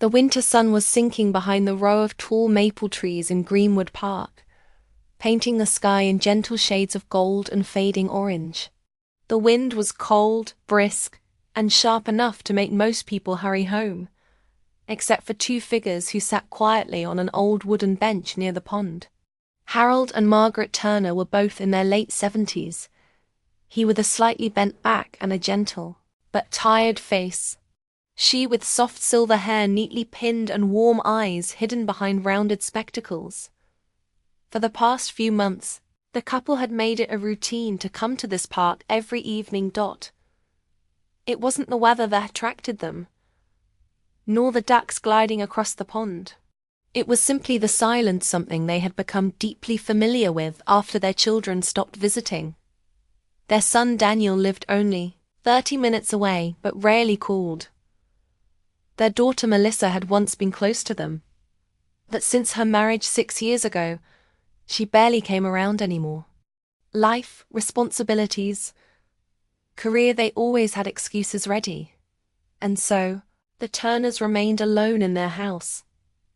The winter sun was sinking behind the row of tall maple trees in Greenwood Park, painting the sky in gentle shades of gold and fading orange. The wind was cold, brisk, and sharp enough to make most people hurry home, except for two figures who sat quietly on an old wooden bench near the pond. Harold and Margaret Turner were both in their late 70s, he with a slightly bent back and a gentle, but tired face. She with soft silver hair neatly pinned and warm eyes hidden behind rounded spectacles. For the past few months, the couple had made it a routine to come to this park every evening. It wasn't the weather that attracted them, nor the ducks gliding across the pond. It was simply the silence, something they had become deeply familiar with after their children stopped visiting. Their son Daniel lived only 30 minutes away, but rarely called. Their daughter Melissa had once been close to them, but since her marriage 6 years ago, she barely came around anymore. Life, responsibilities, career, they always had excuses ready. And so, the Turners remained alone in their house,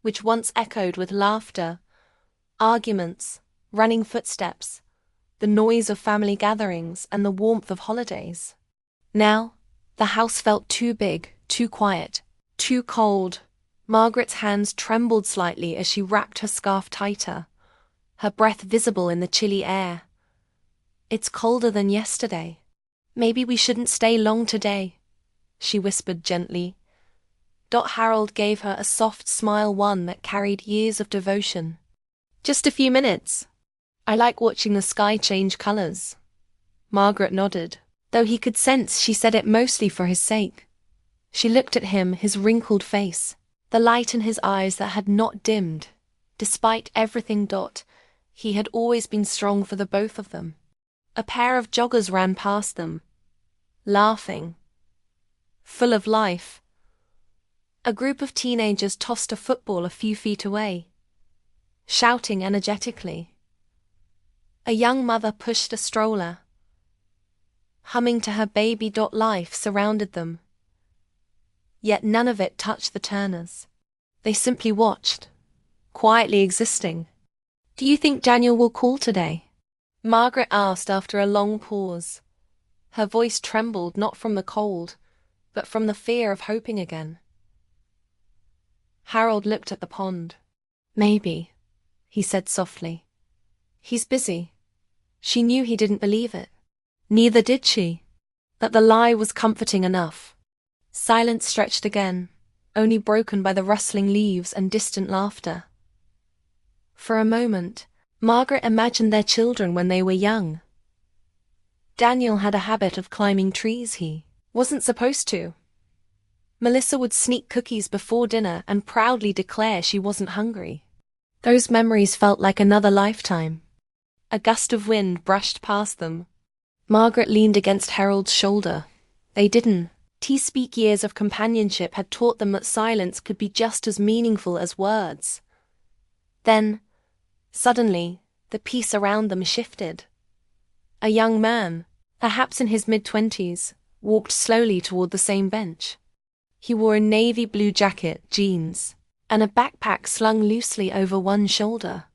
which once echoed with laughter, arguments, running footsteps, the noise of family gatherings, and the warmth of holidays. Now, the house felt too big, too quiet, too cold. Margaret's hands trembled slightly as she wrapped her scarf tighter, her breath visible in the chilly air. "It's colder than yesterday. Maybe we shouldn't stay long today," she whispered gently. Harold gave her a soft smile, one that carried years of devotion. "Just a few minutes. I like watching the sky change colors." Margaret nodded, though he could sense she said it mostly for his sake. She looked at him, his wrinkled face, the light in his eyes that had not dimmed. Despite everything, he had always been strong for the both of them. A pair of joggers ran past them, laughing, full of life. A group of teenagers tossed a football a few feet away, shouting energetically. A young mother pushed a stroller, humming to her baby. Life surrounded them. Yet none of it touched the Turners. They simply watched, quietly existing. "Do you think Daniel will call today?" Margaret asked after a long pause. Her voice trembled not from the cold, but from the fear of hoping again. Harold looked at the pond. "Maybe," he said softly. "He's busy." She knew he didn't believe it. Neither did she. That the lie was comforting enough. Silence stretched again, only broken by the rustling leaves and distant laughter. For a moment, Margaret imagined their children when they were young. Daniel had a habit of climbing trees. He wasn't supposed to. Melissa would sneak cookies before dinner and proudly declare she wasn't hungry. Those memories felt like another lifetime. A gust of wind brushed past them. Margaret leaned against Harold's shoulder. They didn't speak. Years of companionship had taught them that silence could be just as meaningful as words. Then, suddenly, the peace around them shifted. A young man, perhaps in his mid-20s, walked slowly toward the same bench. He wore a navy blue jacket, jeans, and a backpack slung loosely over one shoulder.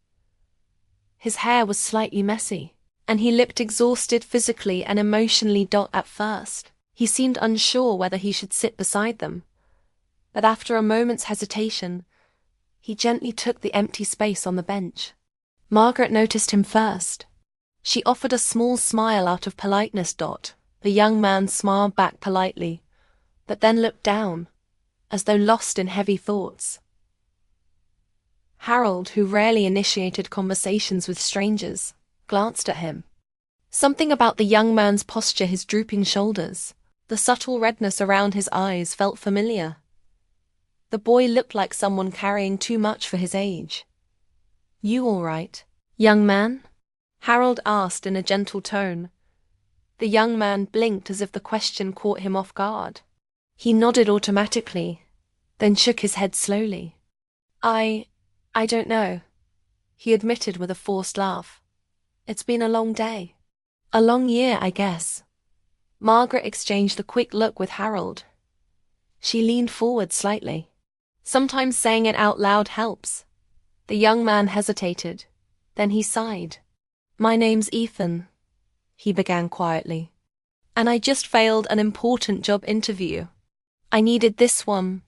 His hair was slightly messy, and he looked exhausted physically and emotionally. At first, he seemed unsure whether he should sit beside them, but after a moment's hesitation, he gently took the empty space on the bench. Margaret noticed him first. She offered a small smile out of politeness. The young man smiled back politely, but then looked down, as though lost in heavy thoughts. Harold, who rarely initiated conversations with strangers, glanced at him. Something about the young man's posture, his drooping shoulders, the subtle redness around his eyes felt familiar. The boy looked like someone carrying too much for his age. "You all right, young man?" Harold asked in a gentle tone. The young man blinked as if the question caught him off guard. He nodded automatically, then shook his head slowly. I don't know," he admitted with a forced laugh. "It's been a long day. A long year, I guess." Margaret exchanged a quick look with Harold. She leaned forward slightly. Sometimes saying it out loud helps. The young man hesitated. Then he sighed. My name's Ethan, he began quietly. And I just failed an important job interview. I needed this one.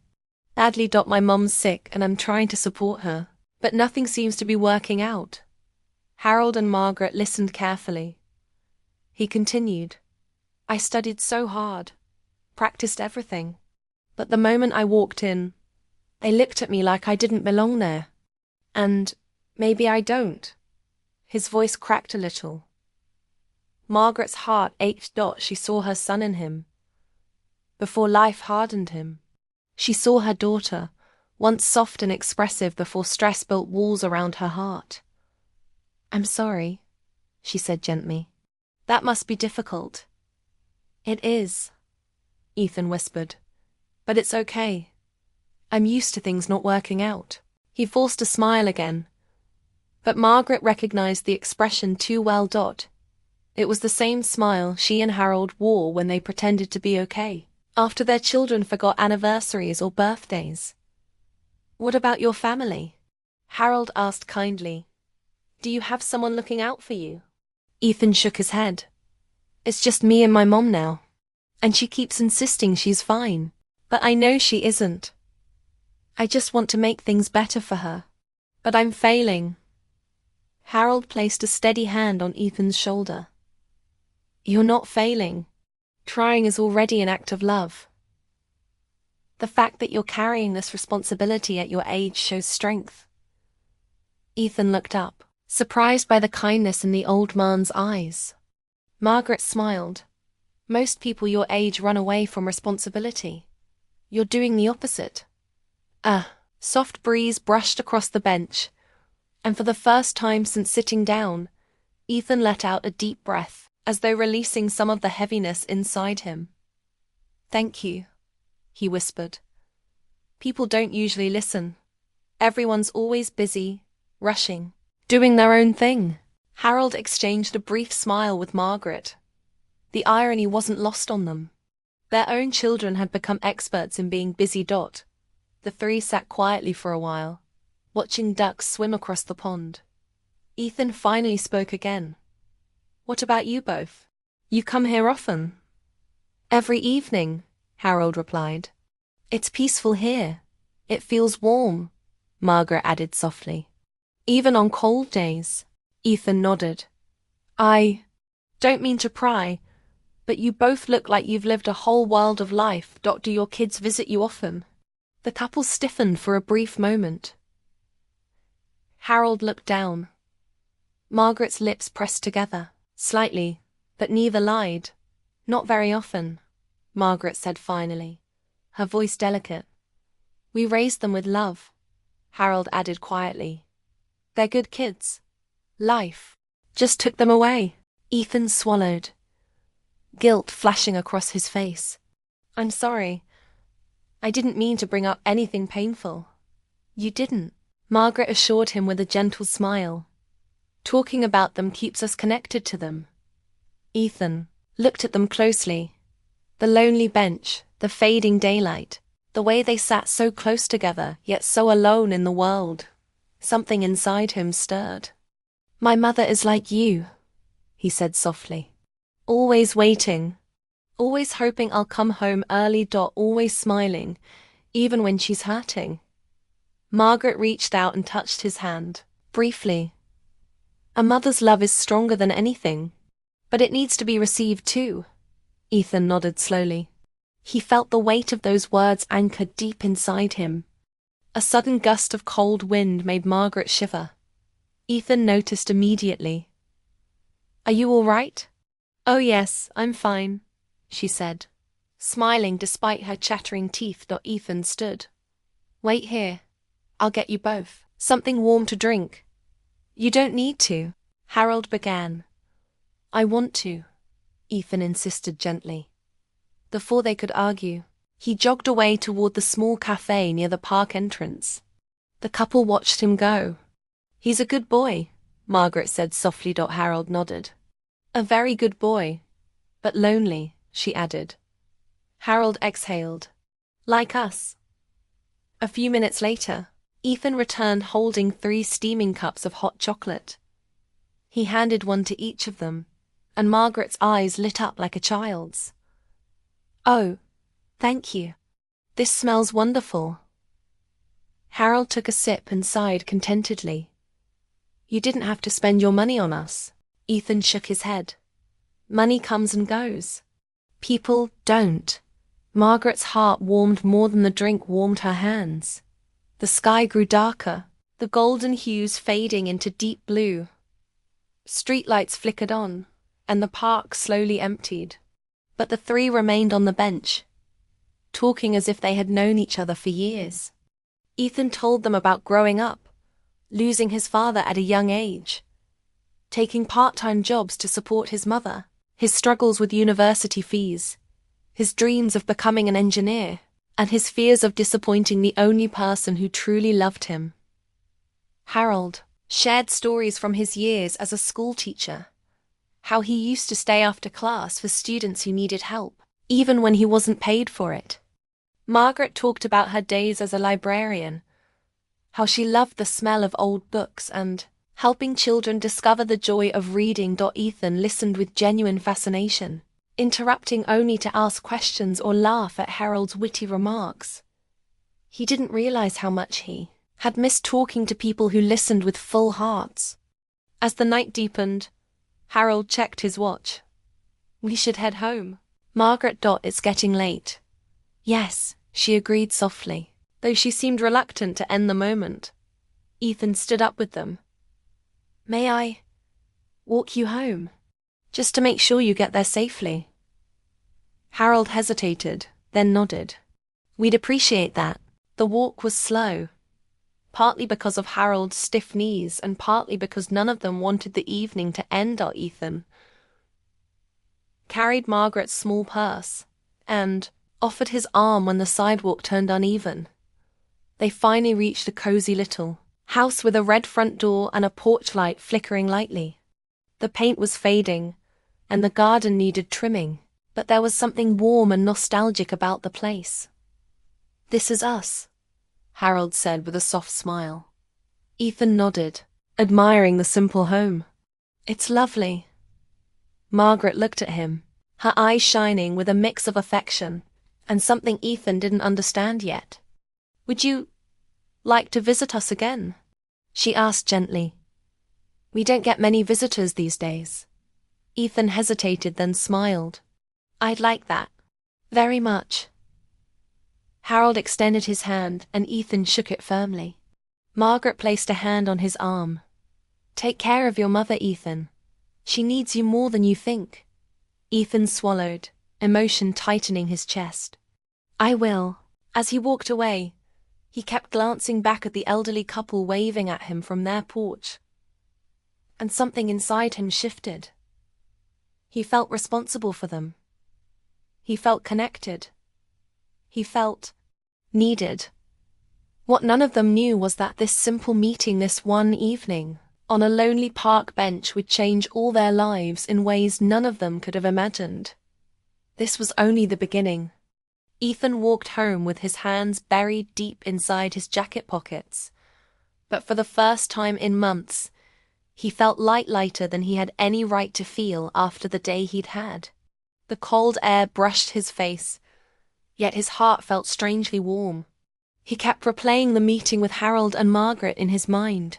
Sadly, my mum's sick and I'm trying to support her, but nothing seems to be working out. Harold and Margaret listened carefully. He continued. I studied so hard, practiced everything. But the moment I walked in, they looked at me like I didn't belong there. And maybe I don't. His voice cracked a little. Margaret's heart ached. She saw her son in him. Before life hardened him, she saw her daughter, once soft and expressive before stress built walls around her heart. I'm sorry, she said gently. That must be difficult. It is, Ethan whispered. But it's okay. I'm used to things not working out. He forced a smile again. But Margaret recognized the expression too well. It was the same smile she and Harold wore when they pretended to be okay, after their children forgot anniversaries or birthdays. What about your family? Harold asked kindly. Do you have someone looking out for you? Ethan shook his head. It's just me and my mom now. And she keeps insisting she's fine. But I know she isn't. I just want to make things better for her. But I'm failing. Harold placed a steady hand on Ethan's shoulder. You're not failing. Trying is already an act of love. The fact that you're carrying this responsibility at your age shows strength. Ethan looked up, surprised by the kindness in the old man's eyes. Margaret smiled. Most people your age run away from responsibility. You're doing the opposite. A soft breeze brushed across the bench, and for the first time since sitting down, Ethan let out a deep breath, as though releasing some of the heaviness inside him. Thank you, he whispered. People don't usually listen. Everyone's always busy, rushing, doing their own thing. Harold exchanged a brief smile with Margaret. The irony wasn't lost on them. Their own children had become experts in being busy. The three sat quietly for a while, watching ducks swim across the pond. Ethan finally spoke again. What about you both? You come here often? Every evening, Harold replied. It's peaceful here. It feels warm, Margaret added softly. Even on cold days, Ethan nodded. I don't mean to pry, but you both look like you've lived a whole world of life. Do your kids visit you often? The couple stiffened for a brief moment. Harold looked down. Margaret's lips pressed together, slightly, but neither lied. Not very often, Margaret said finally, her voice delicate. We raised them with love, Harold added quietly. They're good kids. Life just took them away. Ethan swallowed, guilt flashing across his face. I'm sorry. I didn't mean to bring up anything painful. You didn't, Margaret assured him with a gentle smile. Talking about them keeps us connected to them. Ethan looked at them closely. The lonely bench, the fading daylight, the way they sat so close together, yet so alone in the world. Something inside him stirred. My mother is like you, he said softly. Always waiting. Always hoping I'll come home early. Always smiling, even when she's hurting. Margaret reached out and touched his hand, briefly. A mother's love is stronger than anything, but it needs to be received too. Ethan nodded slowly. He felt the weight of those words anchored deep inside him. A sudden gust of cold wind made Margaret shiver. Ethan noticed immediately. Are you all right? Oh yes, I'm fine, she said, smiling despite her chattering teeth. Ethan stood. Wait here. I'll get you both something warm to drink. You don't need to, Harold began. I want to, Ethan insisted gently. Before they could argue, he jogged away toward the small cafe near the park entrance. The couple watched him go. He's a good boy, Margaret said softly. Harold nodded. A very good boy, but lonely, she added. Harold exhaled. Like us. A few minutes later, Ethan returned holding 3 steaming cups of hot chocolate. He handed one to each of them, and Margaret's eyes lit up like a child's. "Oh, thank you. This smells wonderful." Harold took a sip and sighed contentedly. "You didn't have to spend your money on us." Ethan shook his head. "Money comes and goes. People don't." Margaret's heart warmed more than the drink warmed her hands. The sky grew darker, the golden hues fading into deep blue. Streetlights flickered on, and the park slowly emptied. But the 3 remained on the bench, talking as if they had known each other for years. Ethan told them about growing up, losing his father at a young age, taking part-time jobs to support his mother, his struggles with university fees, his dreams of becoming an engineer, and his fears of disappointing the only person who truly loved him. Harold shared stories from his years as a schoolteacher, how he used to stay after class for students who needed help, even when he wasn't paid for it. Margaret talked about her days as a librarian, how she loved the smell of old books and helping children discover the joy of reading. Ethan listened with genuine fascination, interrupting only to ask questions or laugh at Harold's witty remarks. He didn't realize how much he had missed talking to people who listened with full hearts. As the night deepened, Harold checked his watch. "We should head home." "Margaret, it's getting late." "Yes," she agreed softly, though she seemed reluctant to end the moment. Ethan stood up with them. "May I walk you home? Just to make sure you get there safely." Harold hesitated, then nodded. "We'd appreciate that." The walk was slow, partly because of Harold's stiff knees and partly because none of them wanted the evening to end. Ethan carried Margaret's small purse and offered his arm when the sidewalk turned uneven. They finally reached a cozy little house with a red front door and a porch light flickering lightly. The paint was fading, and the garden needed trimming, but there was something warm and nostalgic about the place. "This is us," Harold said with a soft smile. Ethan nodded, admiring the simple home. "It's lovely." Margaret looked at him, her eyes shining with a mix of affection and something Ethan didn't understand yet. "Would you like to visit us again?" she asked gently. "We don't get many visitors these days." Ethan hesitated, then smiled. "I'd like that. Very much." Harold extended his hand, and Ethan shook it firmly. Margaret placed a hand on his arm. "Take care of your mother, Ethan. She needs you more than you think." Ethan swallowed, emotion tightening his chest. "I will." As he walked away, he kept glancing back at the elderly couple waving at him from their porch. And something inside him shifted. He felt responsible for them. He felt connected. He felt needed. What none of them knew was that this simple meeting this one evening, on a lonely park bench, would change all their lives in ways none of them could have imagined. This was only the beginning. Ethan walked home with his hands buried deep inside his jacket pockets. But for the first time in months, he felt lighter than he had any right to feel after the day he'd had. The cold air brushed his face, yet his heart felt strangely warm. He kept replaying the meeting with Harold and Margaret in his mind.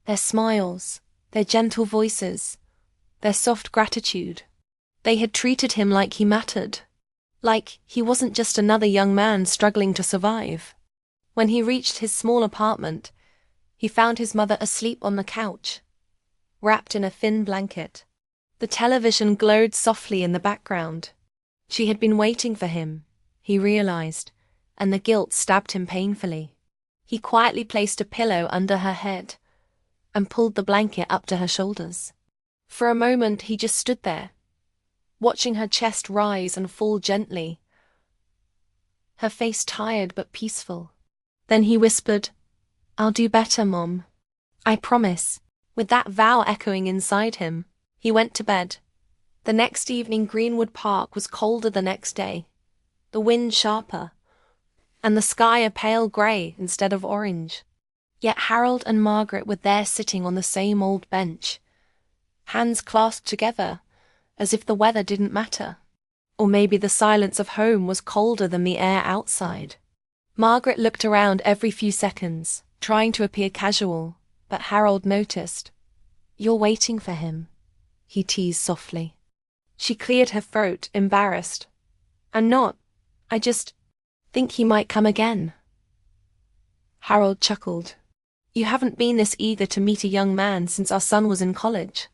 Their smiles, their gentle voices, their soft gratitude. They had treated him like he mattered, like he wasn't just another young man struggling to survive. When he reached his small apartment, he found his mother asleep on the couch, wrapped in a thin blanket. The television glowed softly in the background. She had been waiting for him, he realized, and the guilt stabbed him painfully. He quietly placed a pillow under her head and pulled the blanket up to her shoulders. For a moment he just stood there, watching her chest rise and fall gently, her face tired but peaceful. Then he whispered, "I'll do better, Mom. I promise." With that vow echoing inside him, he went to bed. The next evening Greenwood Park was colder the next day, the wind sharper, and the sky a pale grey instead of orange. Yet Harold and Margaret were there sitting on the same old bench, hands clasped together, as if the weather didn't matter. Or maybe the silence of home was colder than the air outside. Margaret looked around every few seconds, trying to appear casual, but Harold noticed. "You're waiting for him," he teased softly. She cleared her throat, embarrassed. "I'm not. I just think he might come again." Harold chuckled. "You haven't been this eager to meet a young man since our son was in college."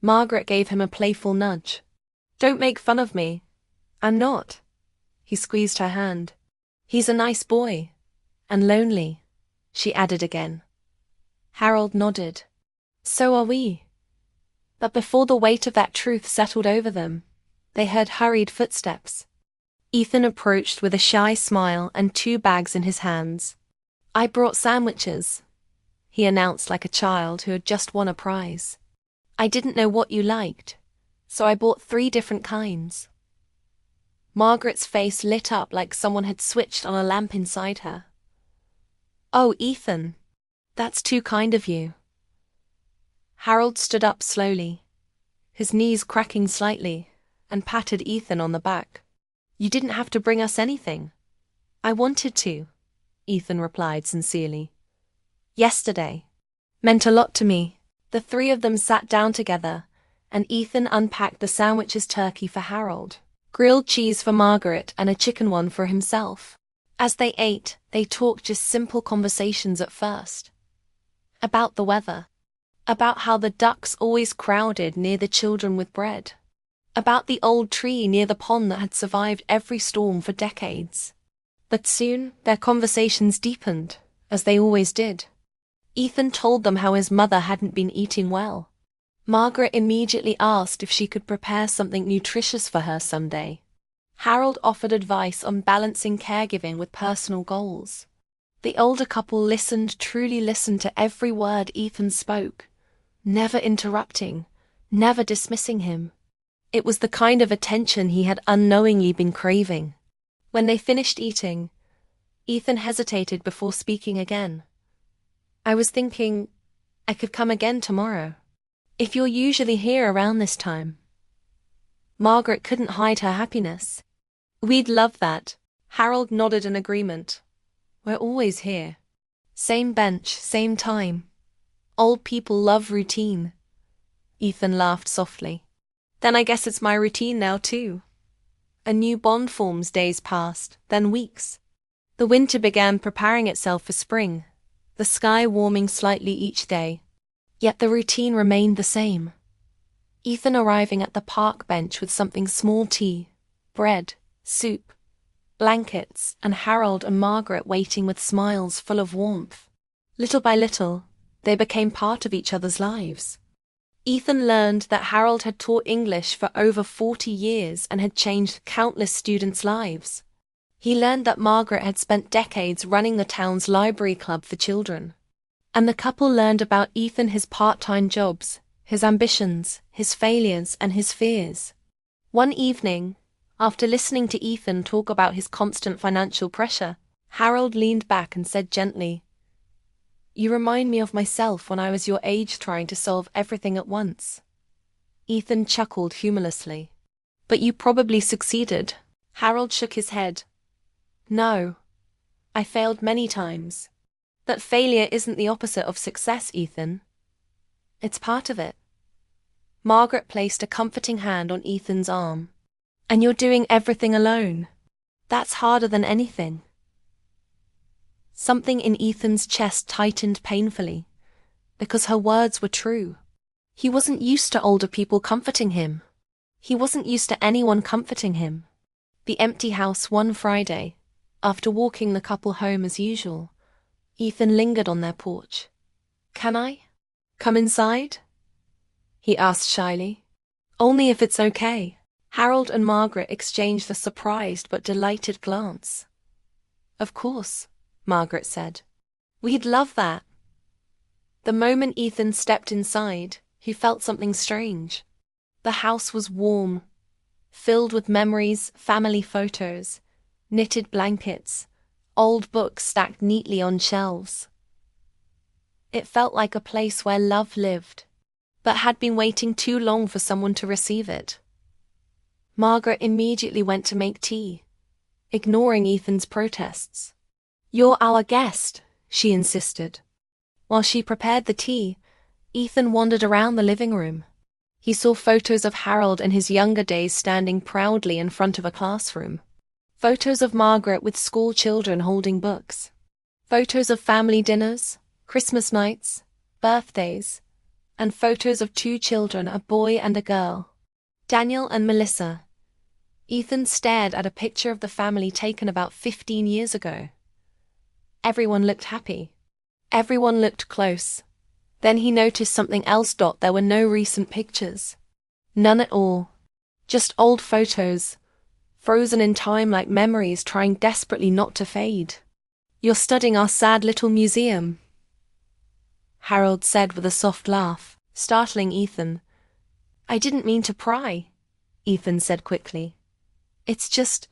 Margaret gave him a playful nudge. "Don't make fun of me. I'm not." He squeezed her hand. "He's a nice boy. And lonely," she added again. Harold nodded. "So are we." But before the weight of that truth settled over them, they heard hurried footsteps. Ethan approached with a shy smile and 2 bags in his hands. "I brought sandwiches," he announced like a child who had just won a prize. "I didn't know what you liked, so I bought 3 different kinds." Margaret's face lit up like someone had switched on a lamp inside her. "Oh, Ethan, that's too kind of you." Harold stood up slowly, his knees cracking slightly, and patted Ethan on the back. "You didn't have to bring us anything." "I wanted to," Ethan replied sincerely. "Yesterday meant a lot to me." The 3 of them sat down together, and Ethan unpacked the sandwiches turkey for Harold, grilled cheese for Margaret, and a chicken one for himself. As they ate, they talked just simple conversations at first. About the weather. About how the ducks always crowded near the children with bread. About the old tree near the pond that had survived every storm for decades. But soon, their conversations deepened, as they always did. Ethan told them how his mother hadn't been eating well. Margaret immediately asked if she could prepare something nutritious for her someday. Harold offered advice on balancing caregiving with personal goals. The older couple truly listened to every word Ethan spoke, never interrupting, never dismissing him. It was the kind of attention he had unknowingly been craving. When they finished eating, Ethan hesitated before speaking again. "I was thinking I could come again tomorrow, if you're usually here around this time." Margaret couldn't hide her happiness. "We'd love that." Harold nodded in agreement. "We're always here. Same bench, same time. Old people love routine." Ethan laughed softly. "Then I guess it's my routine now too." A new bond forms. Days passed, then weeks. The winter began preparing itself for spring, the sky warming slightly each day. Yet the routine remained the same. Ethan arriving at the park bench with something small: tea, bread, soup, blankets, and Harold and Margaret waiting with smiles full of warmth. Little by little, they became part of each other's lives. Ethan learned that Harold had taught English for over 40 years and had changed countless students' lives. He learned that Margaret had spent decades running the town's library club for children. And the couple learned about Ethan, his part-time jobs, his ambitions, his failures, and his fears. One evening, after listening to Ethan talk about his constant financial pressure, Harold leaned back and said gently, "You remind me of myself when I was your age trying to solve everything at once." Ethan chuckled humorlessly. "But you probably succeeded." Harold shook his head. "No. I failed many times. That failure isn't the opposite of success, Ethan. It's part of it." Margaret placed a comforting hand on Ethan's arm. "And you're doing everything alone. That's harder than anything." Something in Ethan's chest tightened painfully, because her words were true. He wasn't used to older people comforting him. He wasn't used to anyone comforting him. The empty house one Friday, after walking the couple home as usual, Ethan lingered on their porch. "Can I come inside?" he asked shyly. "Only if it's okay." Harold and Margaret exchanged a surprised but delighted glance. "Of course," Margaret said. "We'd love that." The moment Ethan stepped inside, he felt something strange. The house was warm, filled with memories, family photos, knitted blankets, old books stacked neatly on shelves. It felt like a place where love lived, but had been waiting too long for someone to receive it. Margaret immediately went to make tea, ignoring Ethan's protests. "You're our guest," she insisted. While she prepared the tea, Ethan wandered around the living room. He saw photos of Harold in his younger days standing proudly in front of a classroom. Photos of Margaret with school children holding books. Photos of family dinners, Christmas nights, birthdays, and photos of two children, a boy and a girl, Daniel and Melissa. Ethan stared at a picture of the family taken about 15 years ago. Everyone looked happy. Everyone looked close. Then he noticed something else. There were no recent pictures. None at all. Just old photos, frozen in time like memories trying desperately not to fade. "You're studying our sad little museum," Harold said with a soft laugh, startling Ethan. "I didn't mean to pry," Ethan said quickly. "It's just,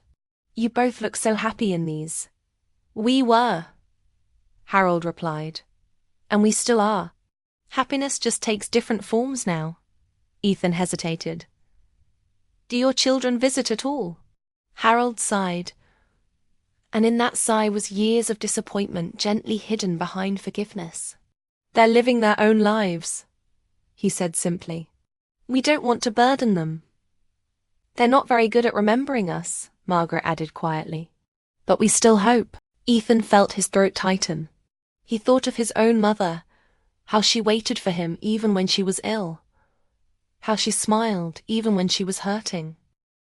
you both look so happy in these." "We were," Harold replied. "And we still are. Happiness just takes different forms now." Ethan hesitated. "Do your children visit at all?" Harold sighed, and in that sigh was years of disappointment gently hidden behind forgiveness. "They're living their own lives," he said simply. "We don't want to burden them." "They're not very good at remembering us," Margaret added quietly. "But we still hope." Ethan felt his throat tighten. He thought of his own mother, how she waited for him even when she was ill, how she smiled even when she was hurting.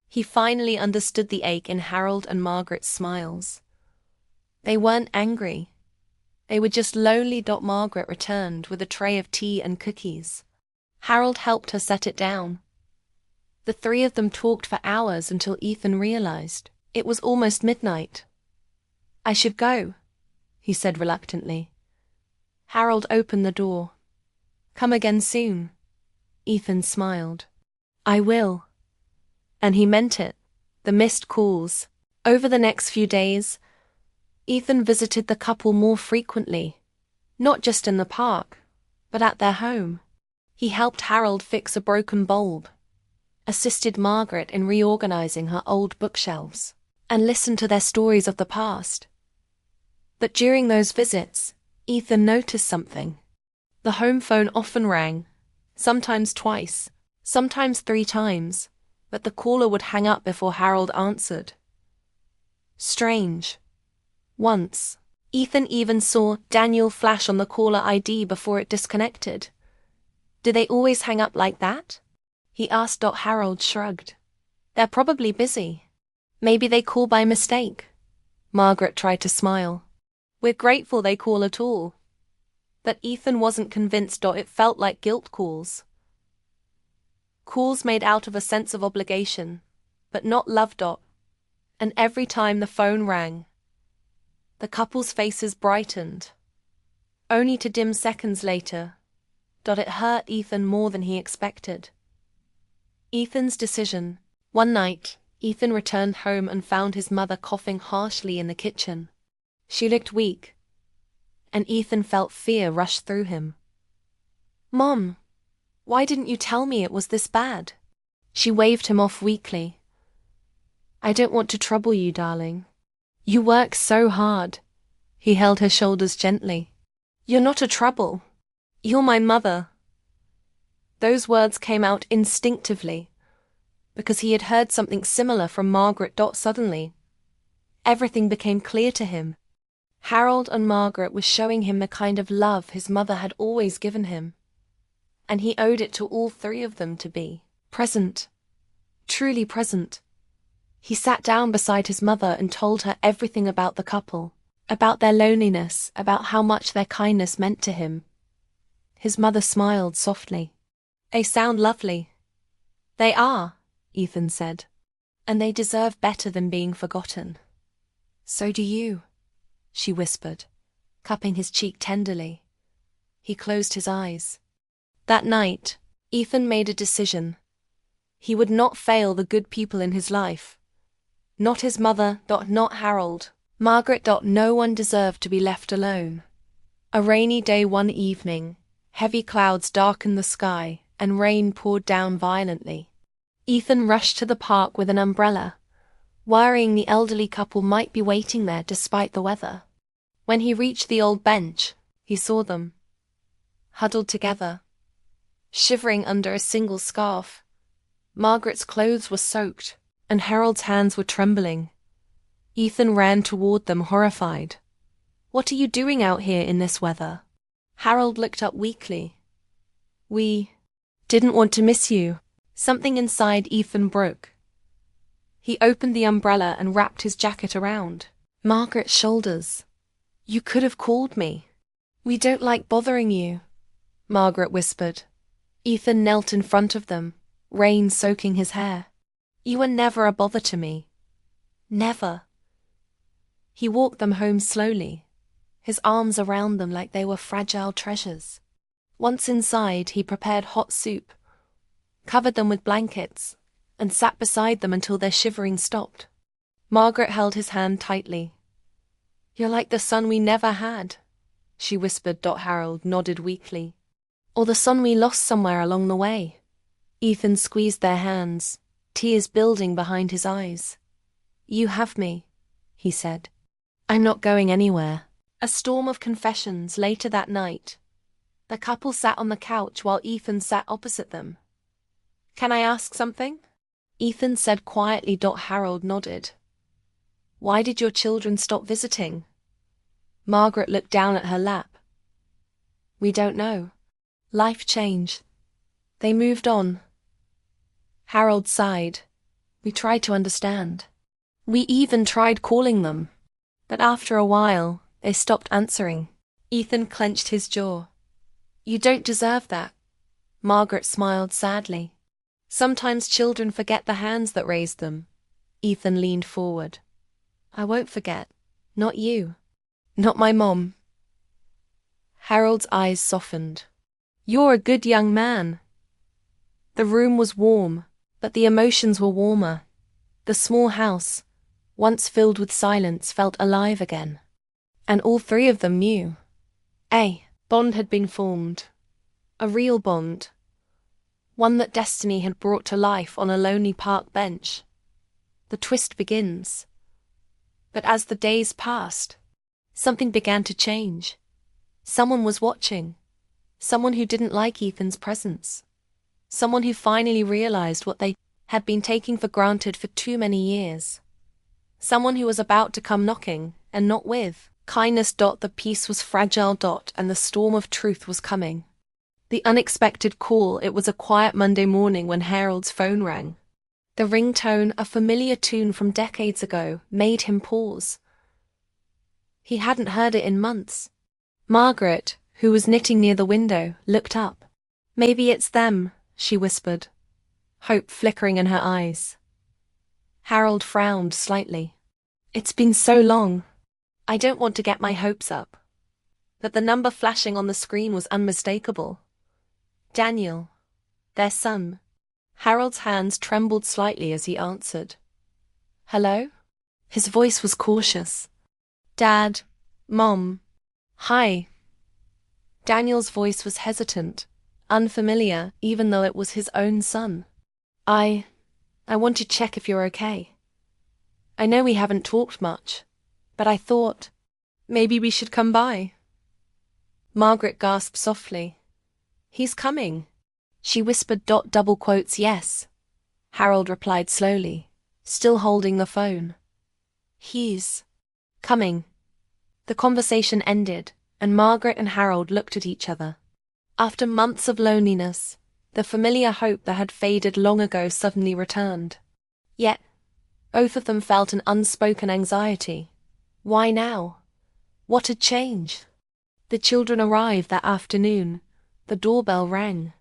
He finally understood the ache in Harold and Margaret's smiles. They weren't angry. They were just lonely. Margaret returned with a tray of tea and cookies. Harold helped her set it down. The three of them talked for hours until Ethan realized it was almost midnight. "I should go," he said reluctantly. Harold opened the door. "Come again soon." Ethan smiled. "I will." And he meant it. The missed calls. Over the next few days, Ethan visited the couple more frequently, not just in the park, but at their home. He helped Harold fix a broken bulb, assisted Margaret in reorganizing her old bookshelves, and listened to their stories of the past. But during those visits, Ethan noticed something. The home phone often rang, sometimes twice, sometimes 3 times, but the caller would hang up before Harold answered. Strange. Once, Ethan even saw Daniel flash on the caller ID before it disconnected. "Do they always hang up like that?" he asked. Harold shrugged. "They're probably busy. Maybe they call by mistake." Margaret tried to smile. "We're grateful they call at all." But Ethan wasn't convinced. It felt like guilt calls. Calls made out of a sense of obligation, but not love. And every time the phone rang, the couple's faces brightened, only to dim seconds later. It hurt Ethan more than he expected. Ethan's decision. One night, Ethan returned home and found his mother coughing harshly in the kitchen. She looked weak, and Ethan felt fear rush through him. "Mom, why didn't you tell me it was this bad?" She waved him off weakly. "I don't want to trouble you, darling. You work so hard." He held her shoulders gently. "You're not a trouble. You're my mother." Those words came out instinctively, because he had heard something similar from Margaret. Suddenly, everything became clear to him. Harold and Margaret were showing him the kind of love his mother had always given him, and he owed it to all 3 of them to be present, truly present. He sat down beside his mother and told her everything about the couple, about their loneliness, about how much their kindness meant to him. His mother smiled softly. "They sound lovely." "They are," Ethan said. "And they deserve better than being forgotten." "So do you," she whispered, cupping his cheek tenderly. He closed his eyes. That night, Ethan made a decision. He would not fail the good people in his life. Not his mother, not Harold, Margaret. No one deserved to be left alone. A rainy day one evening, heavy clouds darkened the sky and rain poured down violently. Ethan rushed to the park with an umbrella, worrying the elderly couple might be waiting there despite the weather. When he reached the old bench, he saw them, huddled together, shivering under a single scarf. Margaret's clothes were soaked, and Harold's hands were trembling. Ethan ran toward them, horrified. "What are you doing out here in this weather?" Harold looked up weakly. "We didn't want to miss you." Something inside Ethan broke. He opened the umbrella and wrapped his jacket around Margaret's shoulders. "You could have called me." "We don't like bothering you," Margaret whispered. Ethan knelt in front of them, rain soaking his hair. "You were never a bother to me. Never." He walked them home slowly, his arms around them like they were fragile treasures. Once inside, he prepared hot soup, covered them with blankets, and sat beside them until their shivering stopped. Margaret held his hand tightly. "You're like the son we never had," she whispered. Harold nodded weakly. "Or the son we lost somewhere along the way." Ethan squeezed their hands, tears building behind his eyes. "You have me," he said. "I'm not going anywhere." A storm of confessions later that night. The couple sat on the couch while Ethan sat opposite them. "Can I ask something?" Ethan said quietly. Harold nodded. "Why did your children stop visiting?" Margaret looked down at her lap. "We don't know. Life changed. They moved on." Harold sighed. "We tried to understand. We even tried calling them. But after a while, they stopped answering." Ethan clenched his jaw. "You don't deserve that." Margaret smiled sadly. "Sometimes children forget the hands that raised them." Ethan leaned forward. "I won't forget. Not you. Not my mom." Harold's eyes softened. "You're a good young man." The room was warm, but the emotions were warmer. The small house, once filled with silence, felt alive again. And all three of them knew. A bond had been formed. A real bond. One that destiny had brought to life on a lonely park bench. The twist begins. But as the days passed, something began to change. Someone was watching. Someone who didn't like Ethan's presence. Someone who finally realized what they had been taking for granted for too many years. Someone who was about to come knocking, and not with kindness. The peace was fragile. And the storm of truth was coming. The unexpected call. It was a quiet Monday morning when Harold's phone rang. The ringtone, a familiar tune from decades ago, made him pause. He hadn't heard it in months. Margaret, who was knitting near the window, looked up. "Maybe it's them," she whispered, hope flickering in her eyes. Harold frowned slightly. "It's been so long. I don't want to get my hopes up." But the number flashing on the screen was unmistakable. Daniel, their son. Harold's hands trembled slightly as he answered. "Hello?" His voice was cautious. "Dad, Mom, hi." Daniel's voice was hesitant, unfamiliar, even though it was his own son. I want to check if you're okay. I know we haven't talked much, but I thought maybe we should come by." Margaret gasped softly. "He's coming." She whispered. "Yes." Harold replied slowly, still holding the phone. "He's coming." The conversation ended, and Margaret and Harold looked at each other. After months of loneliness, the familiar hope that had faded long ago suddenly returned. Yet, both of them felt an unspoken anxiety. Why now? What had changed? The children arrived that afternoon. The doorbell rang.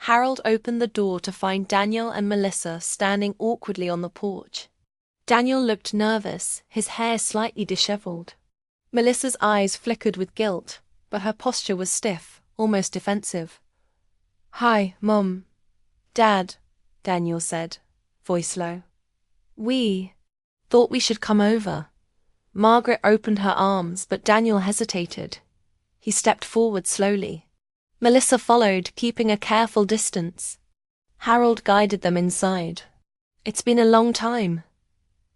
Harold opened the door to find Daniel and Melissa standing awkwardly on the porch. Daniel looked nervous, his hair slightly disheveled. Melissa's eyes flickered with guilt, but her posture was stiff, almost defensive. "Hi, Mom. Dad," Daniel said, voice low. "We thought we should come over." Margaret opened her arms, but Daniel hesitated. He stepped forward slowly. Melissa followed, keeping a careful distance. Harold guided them inside. "It's been a long time,"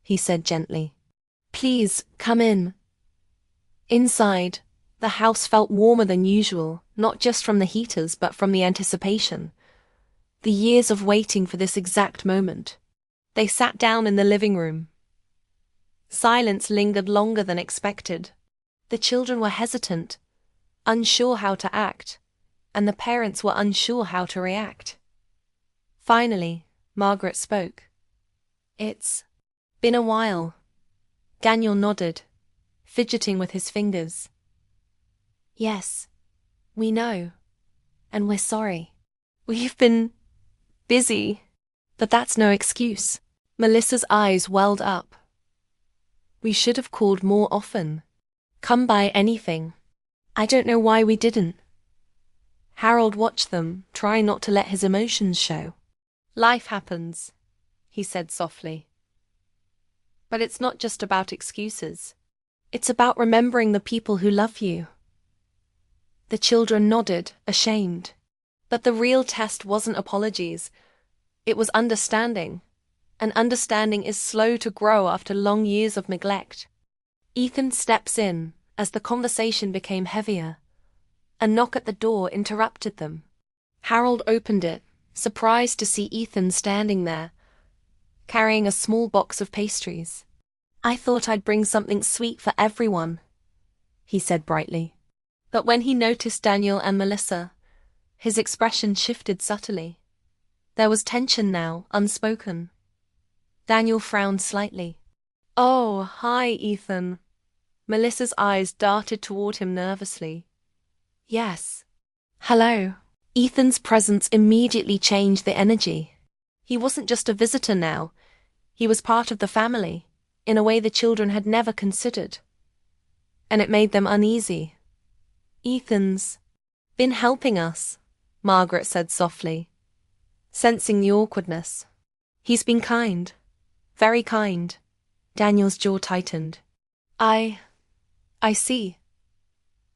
he said gently. "Please, come in." Inside, the house felt warmer than usual, not just from the heaters but from the anticipation. The years of waiting for this exact moment. They sat down in the living room. Silence lingered longer than expected. The children were hesitant, unsure how to act, and the parents were unsure how to react. Finally, Margaret spoke. "It's been a while." Daniel nodded, fidgeting with his fingers. "Yes, we know, and we're sorry. We've been busy, but that's no excuse." Melissa's eyes welled up. "We should have called more often. Come by anything. I don't know why we didn't." Harold watched them, trying not to let his emotions show. "Life happens," he said softly. "But it's not just about excuses. It's about remembering the people who love you." The children nodded, ashamed. But the real test wasn't apologies. It was understanding. And understanding is slow to grow after long years of neglect. Ethan steps in as the conversation became heavier. A knock at the door interrupted them. Harold opened it, surprised to see Ethan standing there, carrying a small box of pastries. "I thought I'd bring something sweet for everyone," he said brightly. But when he noticed Daniel and Melissa, his expression shifted subtly. There was tension now, unspoken. Daniel frowned slightly. "Oh, hi, Ethan." Melissa's eyes darted toward him nervously. "Yes." "Hello." Ethan's presence immediately changed the energy. He wasn't just a visitor now. He was part of the family, in a way the children had never considered. And it made them uneasy. "Ethan's been helping us," Margaret said softly, sensing the awkwardness. "He's been kind. Very kind." Daniel's jaw tightened. I see."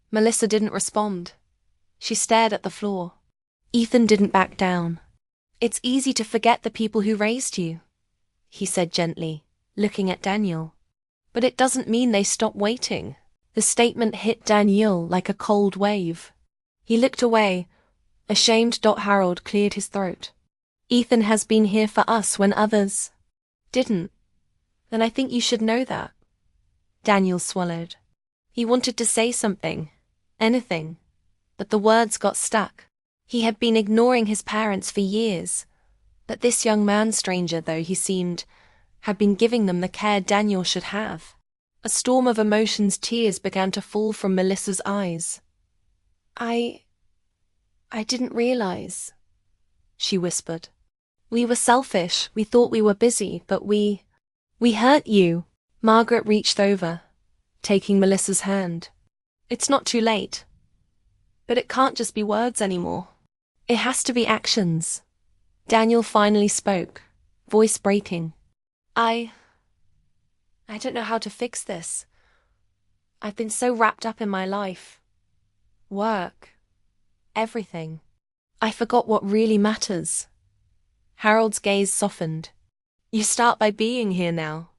Melissa didn't respond. She stared at the floor. Ethan didn't back down. "It's easy to forget the people who raised you," he said gently, looking at Daniel. "But it doesn't mean they stop waiting." The statement hit Daniel like a cold wave. He looked away, ashamed. Harold cleared his throat. "Ethan has been here for us when others didn't. And I think you should know that." Daniel swallowed. He wanted to say something, anything, but the words got stuck. He had been ignoring his parents for years, but this young man, stranger though he seemed, had been giving them the care Daniel should have. A storm of emotions, tears began to fall from Melissa's eyes. I didn't realize," she whispered. "We were selfish. We thought we were busy, but we hurt you." Margaret reached over, taking Melissa's hand. "It's not too late. But it can't just be words anymore. It has to be actions." Daniel finally spoke, voice breaking. I don't know how to fix this. I've been so wrapped up in my life. Work. Everything. I forgot what really matters." Harold's gaze softened. "You start by being here now.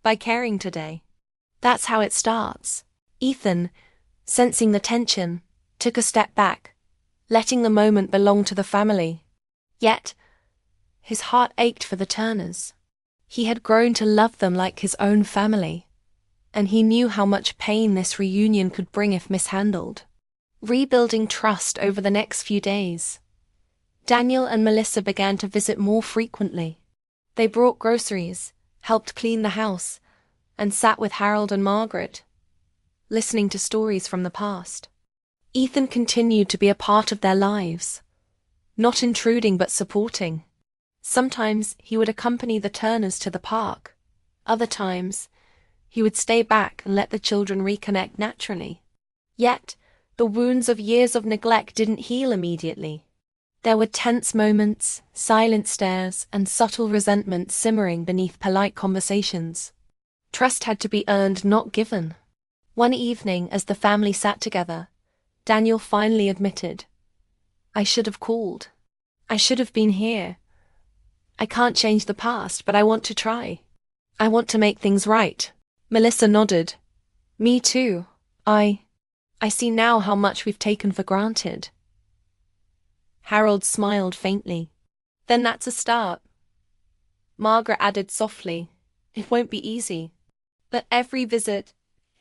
By caring today. That's how it starts." Ethan, sensing the tension, took a step back, letting the moment belong to the family. Yet, his heart ached for the Turners. He had grown to love them like his own family, and he knew how much pain this reunion could bring if mishandled. Rebuilding trust over the next few days, Daniel and Melissa began to visit more frequently. They brought groceries, helped clean the house, and sat with Harold and Margaret, listening to stories from the past. Ethan continued to be a part of their lives, not intruding but supporting. Sometimes he would accompany the Turners to the park. Other times, he would stay back and let the children reconnect naturally. Yet, the wounds of years of neglect didn't heal immediately. There were tense moments, silent stares, and subtle resentment simmering beneath polite conversations. Trust had to be earned, not given. One evening, as the family sat together, Daniel finally admitted, "I should have called. I should have been here. I can't change the past, but I want to try. I want to make things right." Melissa nodded. "Me too. I see now how much we've taken for granted." Harold smiled faintly. "Then that's a start." Margaret added softly, "It won't be easy. But every visit,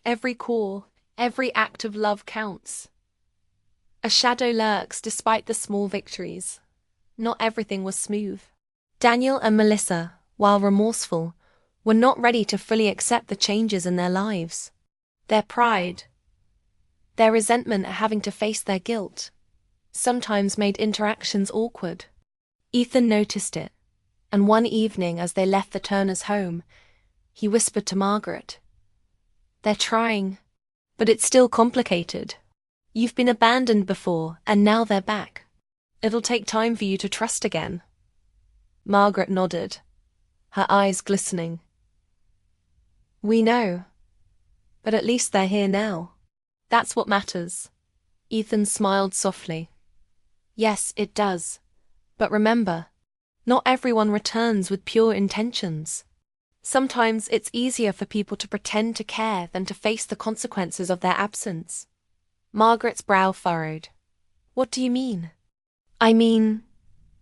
every call, every act of love counts. A shadow lurks despite the small victories. Not everything was smooth." Daniel and Melissa, while remorseful, were not ready to fully accept the changes in their lives. Their pride, their resentment at having to face their guilt, sometimes made interactions awkward. Ethan noticed it, and one evening as they left the Turners' home, he whispered to Margaret, "They're trying, but it's still complicated. You've been abandoned before, and now they're back. It'll take time for you to trust again." Margaret nodded, her eyes glistening. "We know, but at least they're here now. That's what matters." Ethan smiled softly. "Yes, it does. But remember, not everyone returns with pure intentions. Sometimes it's easier for people to pretend to care than to face the consequences of their absence." Margaret's brow furrowed. "What do you mean?" "I mean,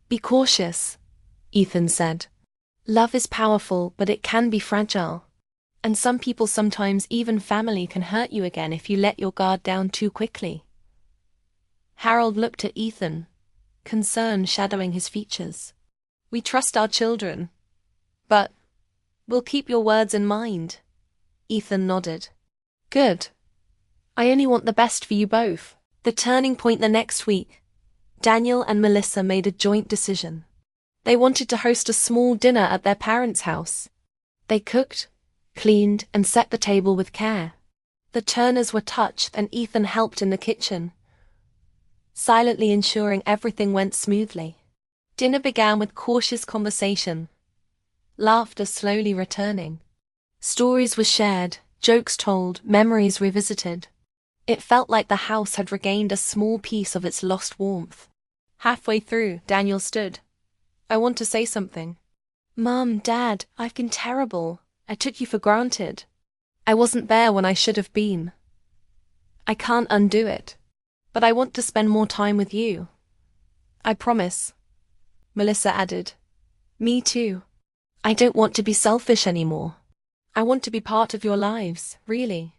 be cautious," Ethan said. "Love is powerful, but it can be fragile. And some people, sometimes even family, can hurt you again if you let your guard down too quickly." Harold looked at Ethan, concern shadowing his features. "We trust our children, but we'll keep your words in mind." Ethan nodded. "Good. I only want the best for you both." The turning point the next week, Daniel and Melissa made a joint decision. They wanted to host a small dinner at their parents' house. They cooked, cleaned, and set the table with care. The Turners were touched, and Ethan helped in the kitchen, silently ensuring everything went smoothly. Dinner began with cautious conversation, laughter slowly returning. Stories were shared, jokes told, memories revisited. It felt like the house had regained a small piece of its lost warmth. Halfway through, Daniel stood. "I want to say something." "Mom, Dad, I've been terrible. I took you for granted. I wasn't there when I should have been. I can't undo it. But I want to spend more time with you. I promise." Melissa added, "Me too. I don't want to be selfish anymore. I want to be part of your lives, really."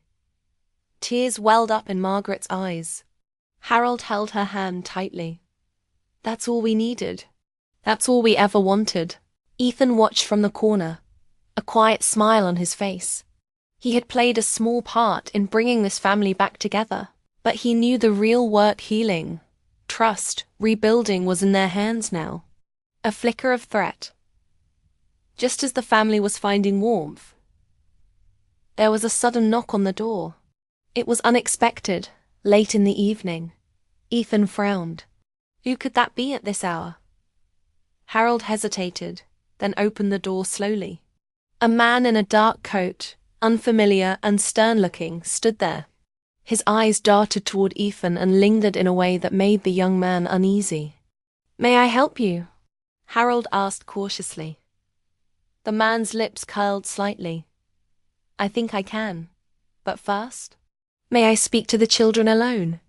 Tears welled up in Margaret's eyes. Harold held her hand tightly. "That's all we needed. That's all we ever wanted." Ethan watched from the corner, a quiet smile on his face. He had played a small part in bringing this family back together, but he knew the real work, healing, trust, rebuilding, was in their hands now. A flicker of threat. Just as the family was finding warmth, there was a sudden knock on the door. It was unexpected, late in the evening. Ethan frowned. Who could that be at this hour? Harold hesitated, then opened the door slowly. A man in a dark coat, unfamiliar and stern-looking, stood there. His eyes darted toward Ethan and lingered in a way that made the young man uneasy. "May I help you?" Harold asked cautiously. The man's lips curled slightly. "I think I can. But first, may I speak to the children alone?"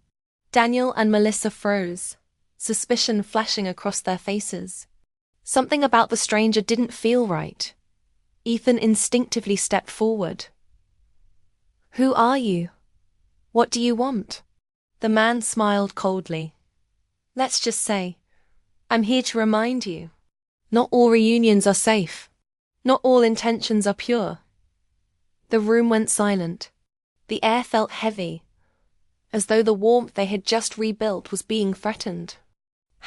Daniel and Melissa froze, suspicion flashing across their faces. Something about the stranger didn't feel right. Ethan instinctively stepped forward. "Who are you? What do you want?" The man smiled coldly. "Let's just say, I'm here to remind you, not all reunions are safe. Not all intentions are pure." The room went silent. The air felt heavy, as though the warmth they had just rebuilt was being threatened.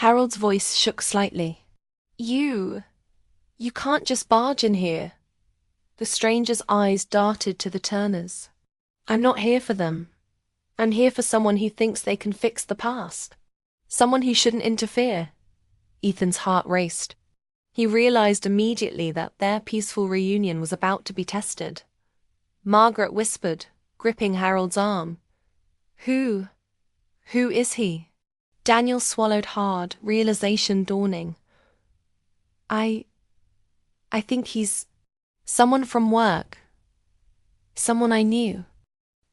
Harold's voice shook slightly. You can't just barge in here." The stranger's eyes darted to the Turners. "I'm not here for them. I'm here for someone who thinks they can fix the past. Someone who shouldn't interfere." Ethan's heart raced. He realized immediately that their peaceful reunion was about to be tested. Margaret whispered, gripping Harold's arm. Who? Who is he? Daniel swallowed hard, realization dawning. I think he's someone from work. Someone I knew.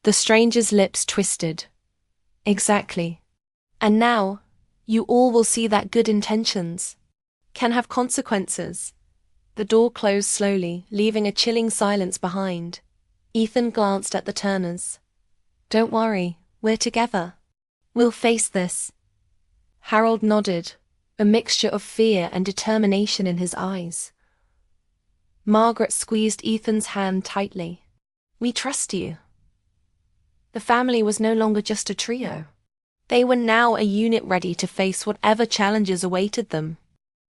The stranger's lips twisted. Exactly. And now, you all will see that good intentions can have consequences. The door closed slowly, leaving a chilling silence behind. Ethan glanced at the Turners. Don't worry, we're together. We'll face this. Harold nodded, a mixture of fear and determination in his eyes. Margaret squeezed Ethan's hand tightly. We trust you. The family was no longer just a trio. They were now a unit ready to face whatever challenges awaited them.